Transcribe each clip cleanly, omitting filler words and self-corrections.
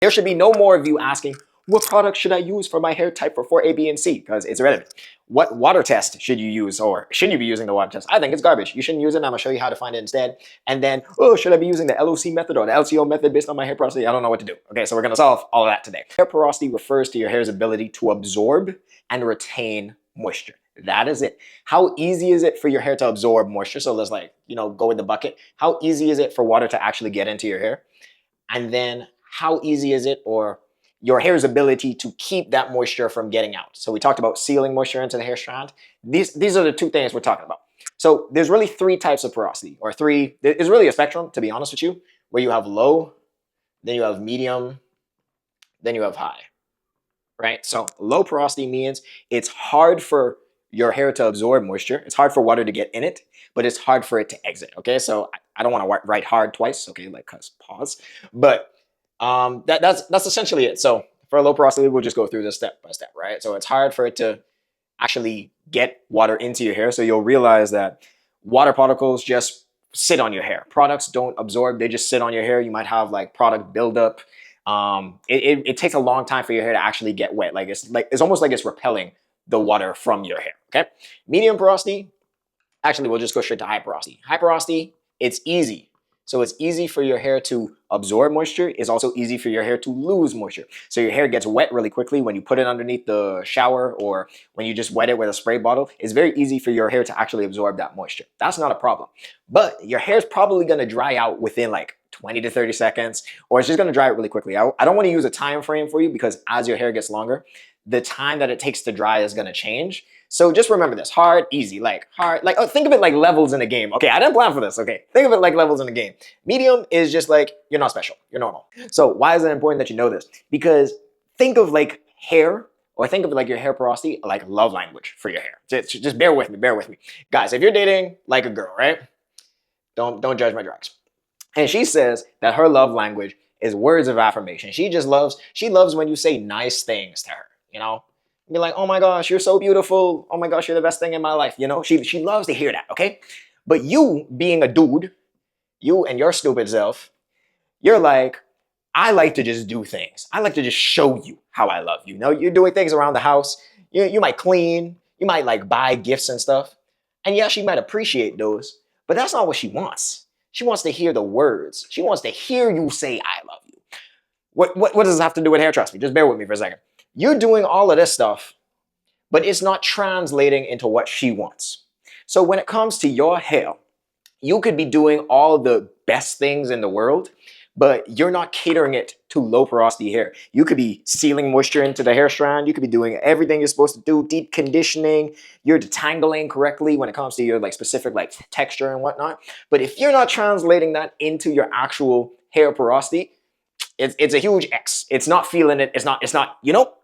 There should be no more of you asking, what product should I use for my hair type for A, B, and C? Because it's irrelevant. What water test should you use, or should you be using the water test? I think it's garbage. You shouldn't use it. I'm going to show you how to find it instead. And then, oh, should I be using the LOC method or the LCO method based on my hair porosity? I don't know what to do. Okay, so we're going to solve all of that today. Hair porosity refers to your hair's ability to absorb and retain moisture. That is it. How easy is it for your hair to absorb moisture? So let's go with the bucket. How easy is it for water to actually get into your hair? And then how easy is it, or your hair's ability to keep that moisture from getting out? So we talked about sealing moisture into the hair strand. These are the two things we're talking about. So there's really three types of porosity, or there's really a spectrum, to be honest with you, where you have low, then you have medium, then you have high, right? So low porosity means it's hard for your hair to absorb moisture. It's hard for water to get in it, but it's hard for it to exit, okay? So I don't want to write hard twice, okay? Like, pause. But that's essentially it. So for low porosity, we'll just go through this step by step, right? So it's hard for it to actually get water into your hair. So you'll realize that water particles just sit on your hair. Products don't absorb, they just sit on your hair. You might have like product buildup. It takes a long time for your hair to actually get wet. It's almost like it's repelling the water from your hair, okay? Medium porosity, actually, we'll just go straight to high porosity. High porosity, it's easy. So it's easy for your hair to absorb moisture. It's also easy for your hair to lose moisture. So your hair gets wet really quickly when you put it underneath the shower, or when you just wet it with a spray bottle. It's very easy for your hair to actually absorb that moisture. That's not a problem. But your hair's probably going to dry out within like 20 to 30 seconds, or it's just going to dry out really quickly. I don't want to use a time frame for you, because as your hair gets longer, the time that it takes to dry is going to change. So just remember this: hard, easy, think of it like levels in a game. Okay, I didn't plan for this. Okay, think of it like levels in a game. Medium is just like, you're not special, you're normal. So why is it important that you know this? Because think of like hair, or think of it like your hair porosity, like love language for your hair. Just bear with me. Guys, if you're dating like a girl, right? Don't judge my drugs. And she says that her love language is words of affirmation. She loves when you say nice things to her, Be like, oh my gosh, you're so beautiful. Oh my gosh, you're the best thing in my life. She loves to hear that, okay? But you being a dude, you and your stupid self, you're like, I like to just do things. I like to just show you how I love you. You're doing things around the house. You might clean. You might like buy gifts and stuff. And yeah, she might appreciate those, but that's not what she wants. She wants to hear the words. She wants to hear you say, I love you. What does this have to do with hair? Trust me. Just bear with me for a second. You're doing all of this stuff, but it's not translating into what she wants. So when it comes to your hair, you could be doing all the best things in the world, but you're not catering it to low porosity hair. You could be sealing moisture into the hair strand. You could be doing everything you're supposed to do, deep conditioning. You're detangling correctly when it comes to your specific texture and whatnot. But if you're not translating that into your actual hair porosity, it's a huge X. It's not feeling it. It's not,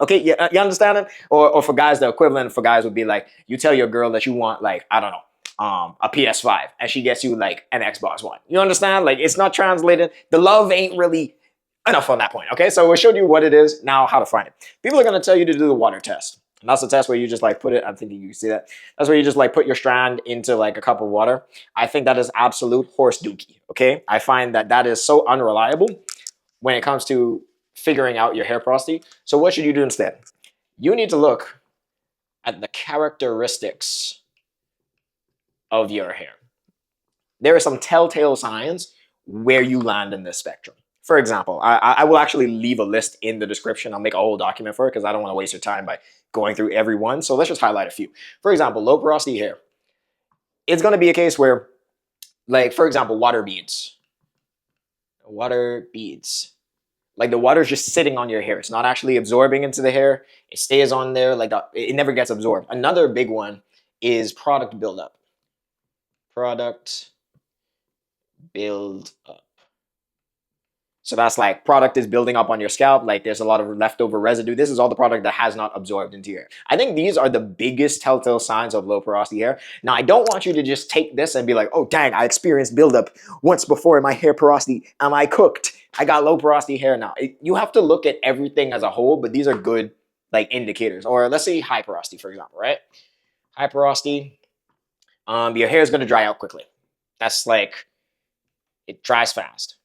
okay, you understand it? Or for guys, the equivalent for guys would be like, you tell your girl that you want I don't know, a PS5, and she gets you an Xbox One. You understand? It's not translated. The love ain't really enough on that point, okay? So we showed you what it is, now how to find it. People are gonna tell you to do the water test. And that's the test where you just put it, I'm thinking you can see that. That's where you just put your strand into a cup of water. I think that is absolute horse dookie, okay? I find that is so unreliable when it comes to figuring out your hair porosity. So what should you do instead? You need to look at the characteristics of your hair. There are some telltale signs where you land in this spectrum. For example, I will actually leave a list in the description. I'll make a whole document for it because I don't want to waste your time by going through every one. So let's just highlight a few. For example, low porosity hair. It's going to be a case where, for example, water beads. Water beads. The water's just sitting on your hair. It's not actually absorbing into the hair. It stays on there it never gets absorbed. Another big one is product buildup. Product build up. So that's product is building up on your scalp. There's a lot of leftover residue. This is all the product that has not absorbed into your hair. I think these are the biggest telltale signs of low porosity hair. Now, I don't want you to just take this and be like, oh, dang, I experienced buildup once before in my hair porosity. Am I cooked? I got low porosity hair now. You have to look at everything as a whole, but these are good indicators. Or let's say high porosity, for example, right? High porosity, your hair is going to dry out quickly. That's it dries fast.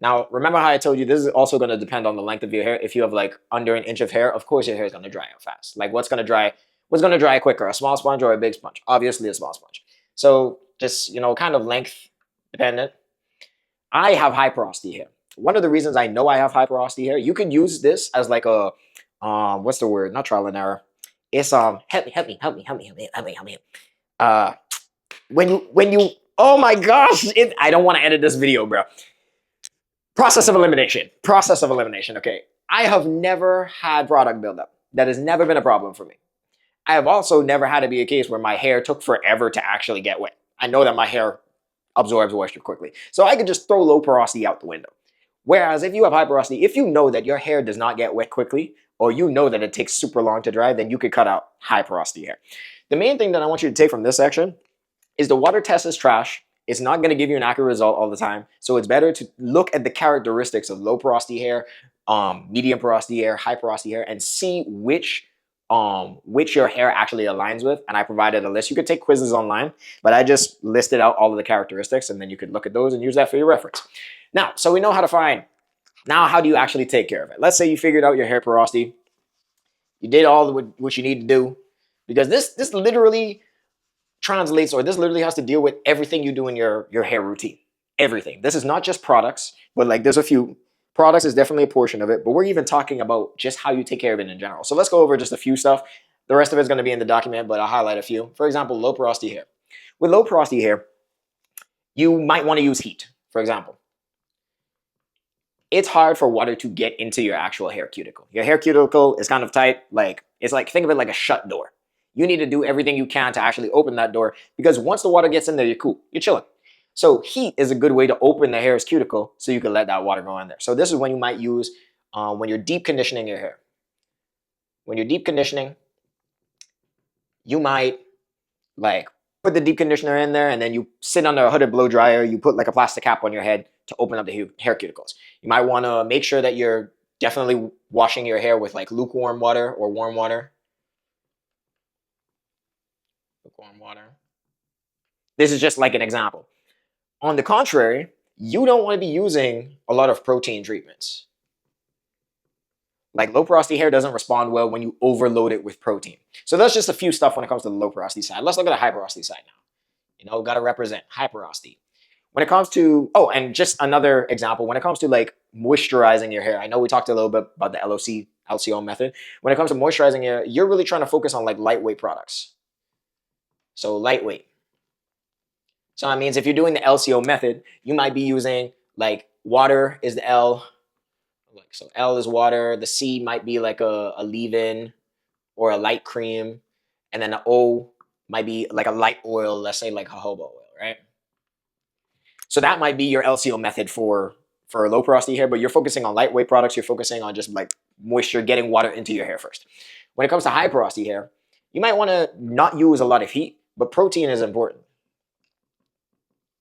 Now, remember how I told you this is also going to depend on the length of your hair. If you have like under an inch of hair, of course your hair is going to dry out fast. Like what's going to dry? What's going to dry quicker, a small sponge or a big sponge? Obviously a small sponge. So just, kind of length dependent. I have high porosity hair. One of the reasons I know I have high porosity hair, you could use this as like a, what's the word? Not trial and error. It's help me. Uh, when you, oh my gosh, I don't want to edit this video, bro. Process of elimination. Process of elimination. Okay. I have never had product buildup. That has never been a problem for me. I have also never had to be a case where my hair took forever to actually get wet. I know that my hair absorbs moisture quickly. So I could just throw low porosity out the window. Whereas if you have high porosity, if you know that your hair does not get wet quickly, or you know that it takes super long to dry, then you could cut out high porosity hair. The main thing that I want you to take from this section is the water test is trash. It's not going to give you an accurate result all the time. So it's better to look at the characteristics of low porosity hair, medium porosity hair, high porosity hair, and see which your hair actually aligns with. And I provided a list. You could take quizzes online, but I just listed out all of the characteristics, and then you could look at those and use that for your reference. Now, so we know how to find. Now, how do you actually take care of it? Let's say you figured out your hair porosity. You did all what you need to do, because this literally translates, or this literally has to deal with everything you do in your hair routine. Everything. This is not just products, but like there's a few. Products is definitely a portion of it, but we're even talking about just how you take care of it in general. So let's go over just a few stuff. The rest of it's going to be in the document, but I'll highlight a few. For example, low porosity hair. With low porosity hair, you might want to use heat, for example. It's hard for water to get into your actual hair cuticle. Your hair cuticle is kind of tight. It's like, think of it like a shut door. You need to do everything you can to actually open that door, because once the water gets in there, you're cool. You're chilling. So heat is a good way to open the hair's cuticle so you can let that water go in there. So this is when you might use when you're deep conditioning your hair. When you're deep conditioning, you might like put the deep conditioner in there, and then you sit under a hooded blow dryer. You put like a plastic cap on your head to open up the hair cuticles. You might want to make sure that you're definitely washing your hair with like lukewarm water or warm water. Lukewarm water. This is just like an example. On the contrary, you don't want to be using a lot of protein treatments. Like low porosity hair doesn't respond well when you overload it with protein. So that's just a few stuff when it comes to the low porosity side. Let's look at the high porosity side now. Got to represent high porosity. When it comes to, and just another example, when it comes to like moisturizing your hair, I know we talked a little bit about the LCO method. When it comes to moisturizing your hair, you're really trying to focus on like lightweight products. So lightweight. So that means if you're doing the LCO method, you might be using like water is the L. So L is water. The C might be like a leave-in or a light cream. And then the O might be like a light oil, let's say like jojoba oil, right? So that might be your LCO method for low porosity hair, but you're focusing on lightweight products. You're focusing on just like moisture, getting water into your hair first. When it comes to high porosity hair, you might want to not use a lot of heat, but protein is important.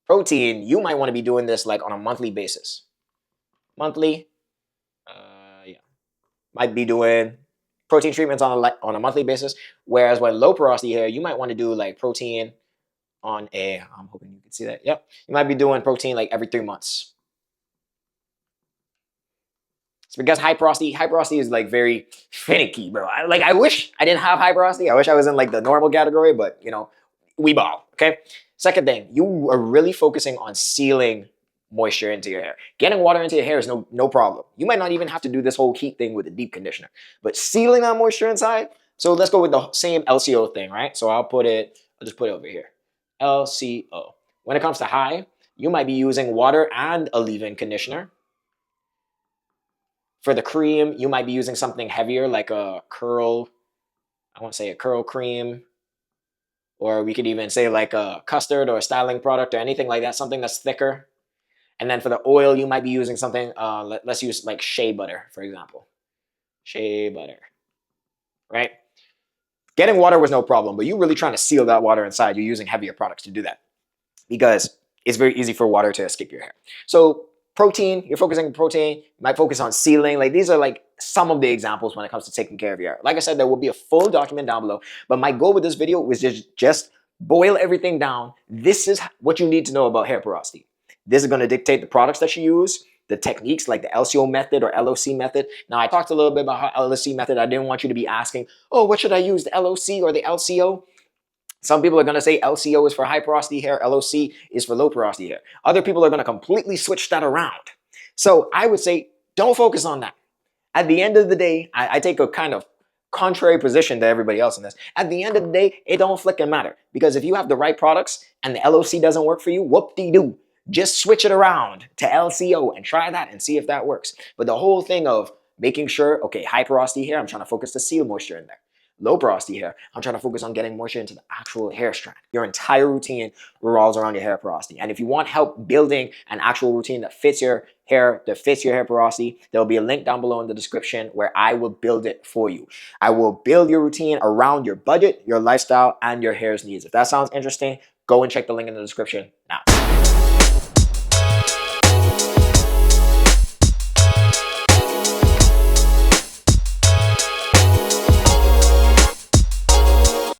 Protein, you might want to be doing this like on a monthly basis. Monthly, might be doing protein treatments on a monthly basis. Whereas with low porosity hair, you might want to do like protein on I'm hoping you can see that. Yep. You might be doing protein like every 3 months. It's because high porosity is like very finicky, bro. I wish I didn't have high porosity. I wish I was in like the normal category, but we ball, okay? Second thing, you are really focusing on sealing moisture into your hair. Getting water into your hair is no problem. You might not even have to do this whole heat thing with a deep conditioner, but sealing that moisture inside. So let's go with the same LCO thing, right? So I'll just put it over here. LCO. When it comes to high, you might be using water and a leave-in conditioner. For the cream, you might be using something heavier like a curl, I want to say a curl cream, or we could even say like a custard or a styling product or anything like that, something that's thicker. And then for the oil, you might be using something, let's use like shea butter, for example. Shea butter, right? Getting water was no problem, but you're really trying to seal that water inside. You're using heavier products to do that because it's very easy for water to escape your hair. So protein, you're focusing on protein, you might focus on sealing. Like these are like some of the examples when it comes to taking care of your hair. Like I said, there will be a full document down below, but my goal with this video was just boil everything down. This is what you need to know about hair porosity. This is going to dictate the products that you use. the techniques like the LCO method or LOC method. Now, I talked a little bit about how LOC method. I didn't want you to be asking, oh, what should I use, the LOC or the LCO? Some people are going to say LCO is for high porosity hair, LOC is for low porosity hair. Other people are going to completely switch that around. So I would say don't focus on that. At the end of the day, I take a kind of contrary position to everybody else in this. At the end of the day, it don't flick and matter. Because if you have the right products and the LOC doesn't work for you, whoop-de-doo. Just switch it around to LCO and try that and see if that works. But the whole thing of making sure, okay, high porosity hair, I'm trying to focus the seal moisture in there. Low porosity hair, I'm trying to focus on getting moisture into the actual hair strand. Your entire routine revolves around your hair porosity. And if you want help building an actual routine that fits your hair, porosity, there'll be a link down below in the description where I will build it for you. I will build your routine around your budget, your lifestyle, and your hair's needs. If that sounds interesting, go and check the link in the description now.